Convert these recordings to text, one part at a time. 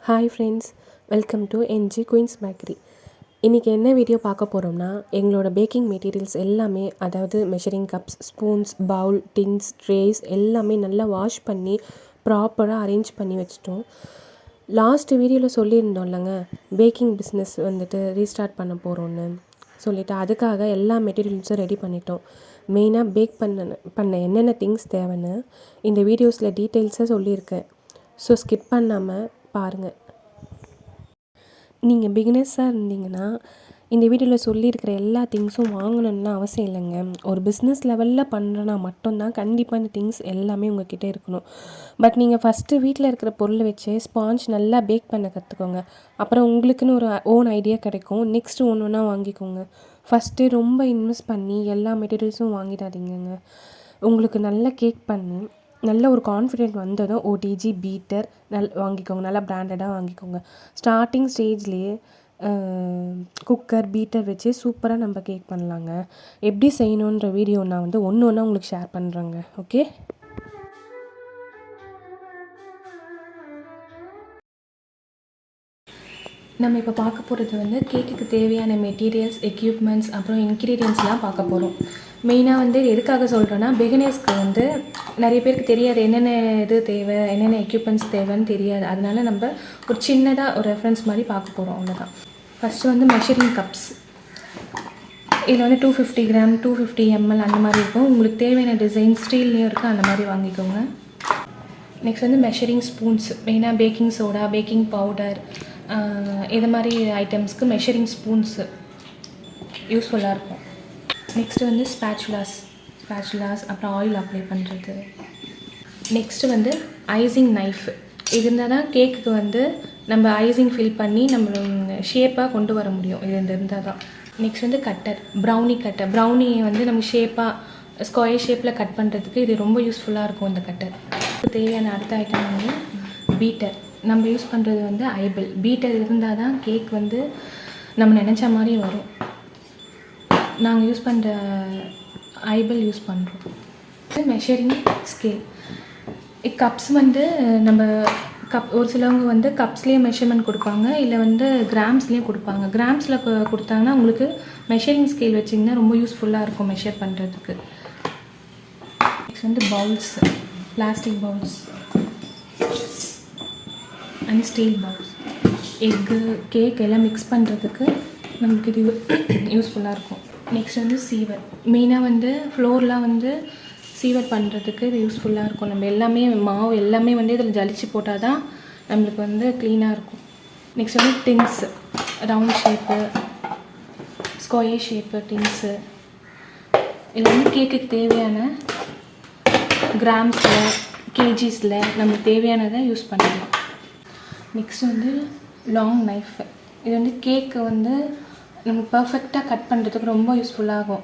Hi friends, welcome to NG queens bakery. இன்றைக்கி என்ன video பார்க்க போகிறோம்னா, எங்களோட பேக்கிங் மெட்டீரியல்ஸ் எல்லாமே, அதாவது measuring cups, spoons, bowl, tins, trays எல்லாமே நல்லா வாஷ் பண்ணி ப்ராப்பராக அரேஞ்ச் பண்ணி வச்சிட்டோம். லாஸ்ட் வீடியோவில் சொல்லியிருந்தோம் இல்லைங்க, பேக்கிங் பிஸ்னஸ் வந்துட்டு ரீஸ்டார்ட் பண்ண போகிறோன்னு சொல்லிவிட்டு, அதுக்காக எல்லா மெட்டீரியல்ஸும் ரெடி பண்ணிட்டோம். மெயினாக பேக் பண்ண என்னென்ன திங்ஸ் தேவைன்னு இந்த வீடியோஸில் டீட்டெயில்ஸாக சொல்லியிருக்கேன். ஸோ ஸ்கிப் பண்ணாமல் பாருங்கள். நீங்கள் பிகினர்ஸாக இருந்தீங்கன்னா இந்த வீடியோவில் சொல்லியிருக்கிற எல்லா திங்ஸும் வாங்கணுன்னு அவசியம் இல்லைங்க. ஒரு பிஸ்னஸ் லெவலில் பண்ணுறனா மட்டும்தான் கண்டிப்பாக இந்த திங்ஸ் எல்லாமே உங்கள்கிட்ட இருக்கணும். பட் நீங்கள் ஃபஸ்ட்டு வீட்டில் இருக்கிற பொருளை வச்சு ஸ்பாஞ்ச் நல்லா பேக் பண்ண கற்றுக்கோங்க. அப்புறம் உங்களுக்குன்னு ஒரு ஓன் ஐடியா கிடைக்கும். நெக்ஸ்ட்டு ஒன்று ஒன்றா வாங்கிக்கோங்க. ஃபஸ்ட்டு ரொம்ப இன்வெஸ்ட் பண்ணி எல்லா மெட்டீரியல்ஸும் வாங்கிடாதீங்க. உங்களுக்கு நல்ல கேக் பண்ணி நல்ல ஒரு கான்ஃபிடென்ட் வந்ததும் ஓடிஜி, பீட்டர் வாங்கிக்கோங்க. நல்லா பிராண்டடாக வாங்கிக்கோங்க. ஸ்டார்டிங் ஸ்டேஜ்லேயே குக்கர், பீட்டர் வச்சு சூப்பராக நம்ம கேக் பண்ணலாங்க. எப்படி செய்யணுன்ற வீடியோ நான் ஒன்று ஒன்றா உங்களுக்கு ஷேர் பண்ணுறேங்க. ஓகே, நம்ம இப்போ பார்க்க போகிறது கேக்குக்கு தேவையான மெட்டீரியல்ஸ், எக்யூப்மெண்ட்ஸ், அப்புறம் இன்க்ரீடியன்ஸ்லாம் பார்க்க போகிறோம். மெயினாக எதுக்காக சொல்கிறேன்னா, பிகினர்ஸ்க்கு நிறைய பேருக்கு தெரியாது என்னென்ன இது தேவை, என்னென்ன எக்யூப்மெண்ட்ஸ் தேவைன்னு தெரியாது. அதனால நம்ம ஒரு சின்னதாக ஒரு ரெஃபரன்ஸ் மாதிரி பார்க்க போகிறோம், அவ்வளோதான். First measuring cups. இதில் 250 கிராம், 250 ml அந்த மாதிரி இருக்கும். உங்களுக்கு தேவையான டிசைன் ஸ்டீல்லையும் இருக்குது, அந்த மாதிரி வாங்கிக்கோங்க. Next measuring spoons. மெயினாக பேக்கிங் சோடா, பேக்கிங் பவுடர், இது மாதிரி ஐட்டம்ஸ்க்கு மெஷரிங் ஸ்பூன்ஸு யூஸ்ஃபுல்லாக இருக்கும். நெக்ஸ்ட்டு ஸ்பேச்சுலாஸ், அப்புறம் ஆயில் அப்ளை பண்ணுறது. Next icing knife. இது இருந்தால் தான் கேக்குக்கு நம்ம ஐசிங் ஃபில் பண்ணி நம்ம ஷேப்பாக கொண்டு வர முடியும். இது இருந்தால் தான். Next cutter, brownie cutter. ப்ரௌனியை நம்ம ஷேப்பாக ஸ்கொயர் ஷேப்பில் கட் பண்ணுறதுக்கு இது ரொம்ப யூஸ்ஃபுல்லாக இருக்கும், இந்த கட்டர். தேவையான அடுத்த ஐட்டம் பீட்டர். நம்ம யூஸ் பண்ணுறது ஐபிள். பீட்டர் இருந்தால் தான் கேக் நம்ம நினச்ச மாதிரி வரும். நாங்கள் யூஸ் பண்ணுற ஐபிள் யூஸ் பண்ணுறோம். Measuring scale. கப்ஸ் நம்ம ஒரு சிலவங்க கப்ஸ்லேயே மெஷர்மெண்ட் கொடுப்பாங்க, இல்லை கிராம்ஸ்லேயும் கொடுப்பாங்க. கிராம்ஸில் கொடுத்தாங்கன்னா உங்களுக்கு மெஷரிங் ஸ்கேல் வச்சிங்கன்னா ரொம்ப யூஸ்ஃபுல்லாக இருக்கும் மெஷர் பண்ணுறதுக்கு. Next bowls, plastic bowls and steel bowls. Egg, cake எல்லாம் மிக்ஸ் பண்ணுறதுக்கு நமக்கு இது யூஸ்ஃபுல்லாக இருக்கும். Next sieve. மெயினாக ஃப்ளோர்லாம் சீவர் பண்ணுறதுக்கு இது யூஸ்ஃபுல்லாக இருக்கும். நம்ம எல்லாமே மாவு எல்லாமே இதில் ஜலிச்சு போட்டால் தான் நம்மளுக்கு க்ளீனாக இருக்கும். Next tins. Round shape, square shape tins. இதில் கேக்குக்கு தேவையான கிராம்ஸில், கேஜிஸில் நம்மளுக்கு தேவையானதை யூஸ் பண்ணலாம். Next long knife. இது கேக்கு நம்ம பர்ஃபெக்டாக கட் பண்ணுறதுக்கு ரொம்ப யூஸ்ஃபுல்லாகும்.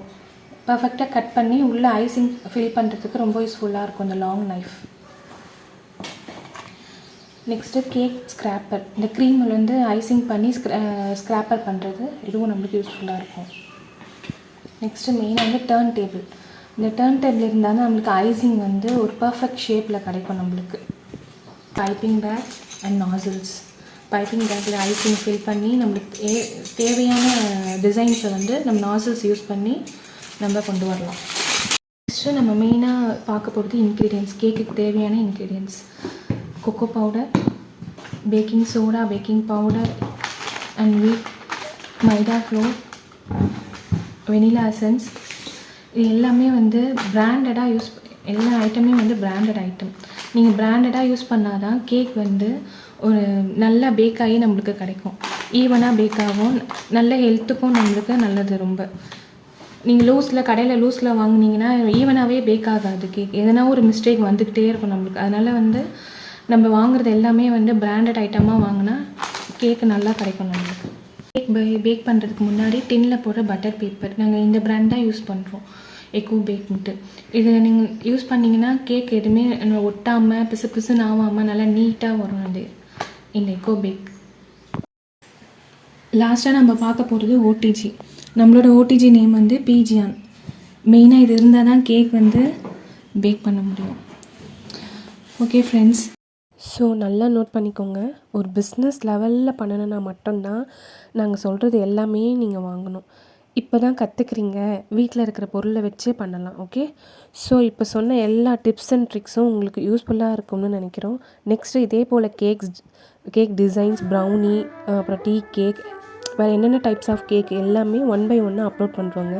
பர்ஃபெக்டாக கட் பண்ணி உள்ளே ஐசிங் ஃபில் பண்ணுறதுக்கு ரொம்ப யூஸ்ஃபுல்லாக இருக்கும் இந்த long knife. Next cake scraper. இந்த க்ரீமில் ஐசிங் பண்ணி ஸ்க்ராப்பர் பண்ணுறது, இதுவும் நம்மளுக்கு யூஸ்ஃபுல்லாக இருக்கும். நெக்ஸ்ட்டு மெயினாக டர்ன் டேபிள். இந்த டர்ன் டேபிள் இருந்தால் தான் நம்மளுக்கு ஐசிங் ஒரு பர்ஃபெக்ட் ஷேப்பில் கிடைக்கும் நம்மளுக்கு. Piping back and nozzles. Piping பேக்கில் ஐசிங் ஃபில் பண்ணி நம்மளுக்கு தேவையான டிசைன்ஸை நம்ம நாசில்ஸ் யூஸ் பண்ணி நம்ம கொண்டு வரலாம். நெக்ஸ்ட்டு நம்ம மெயினாக பார்க்க போகிறது இன்க்ரீடியன்ஸ். கேக்குக்கு தேவையான ingredients: cocoa powder, baking soda, baking powder and வீட், மைதா ஃப்ளோர், வெனிலா எசன்ஸ். இது எல்லாமே பிராண்டடாக எல்லா ஐட்டமே பிராண்டட் ஐட்டம். நீங்கள் பிராண்டடாக யூஸ் பண்ணால் தான் கேக் ஒரு நல்லா பேக் ஆகி நம்மளுக்கு கிடைக்கும். ஈவனாக பேக் ஆகும், நல்ல ஹெல்த்துக்கும் நம்மளுக்கு நல்லது ரொம்ப. நீங்கள் கடையில் லூஸில் வாங்கினீங்கன்னா ஈவனாகவே பேக் ஆகாது கேக். எதனா ஒரு மிஸ்டேக் வந்துக்கிட்டே இருக்கும் நம்மளுக்கு. அதனால் நம்ம வாங்குறது எல்லாமே பிராண்டட் ஐட்டமாக வாங்கினா கேக்கு நல்லா கிடைக்கும் நம்மளுக்கு. கேக் பேக் பண்ணுறதுக்கு முன்னாடி டின்னில் போடுற பட்டர் பேப்பர், நாங்கள் இந்த பிராண்ட் தான் யூஸ் பண்ணுறோம், எக்கோ பேக்ன்ட்டு. இது நீங்கள் யூஸ் பண்ணிங்கன்னா கேக் எதுவுமே ஒட்டாமல் பிசுன்னு ஆகாமல் நல்லா நீட்டாக வரும் இந்த எக்கோ பேக். லாஸ்ட்டாக நம்ம பார்க்க போகிறது ஓடிஜி. நம்மளோட ஓடிஜி நேம் பீஜியான். மெயினாக இது இருந்தால் தான் கேக் பேக் பண்ண முடியும். ஓகே ஃப்ரெண்ட்ஸ், ஸோ நல்லா நோட் பண்ணிக்கோங்க. ஒரு பிஸ்னஸ் லெவலில் பண்ணணுன்னா மட்டும்தான் நாங்கள் சொல்கிறது எல்லாமே நீங்கள் வாங்கணும். இப்போ தான் கற்றுக்குறீங்க, வீட்டில் இருக்கிற பொருளை வச்சே பண்ணலாம். ஓகே. ஸோ இப்போ சொன்ன எல்லா டிப்ஸ் அண்ட் ட்ரிக்ஸும் உங்களுக்கு யூஸ்ஃபுல்லாக இருக்கும்னு நினைக்கிறோம். நெக்ஸ்ட்டு இதே போல் கேக் டிசைன்ஸ், ப்ரௌனி, அப்புறம் டீ கேக், வேறு என்னென்ன டைப்ஸ் ஆஃப் கேக் எல்லாமே ஒன் பை ஒன்னாக அப்லோட் பண்ணுறோங்க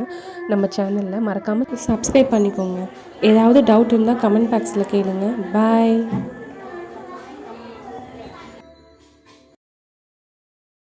நம்ம சேனலில். மறக்காமல் சப்ஸ்கிரைப் பண்ணிக்கோங்க. ஏதாவது டவுட் இருந்தால் கமெண்ட் பாக்ஸில் கேளுங்க. பாய்.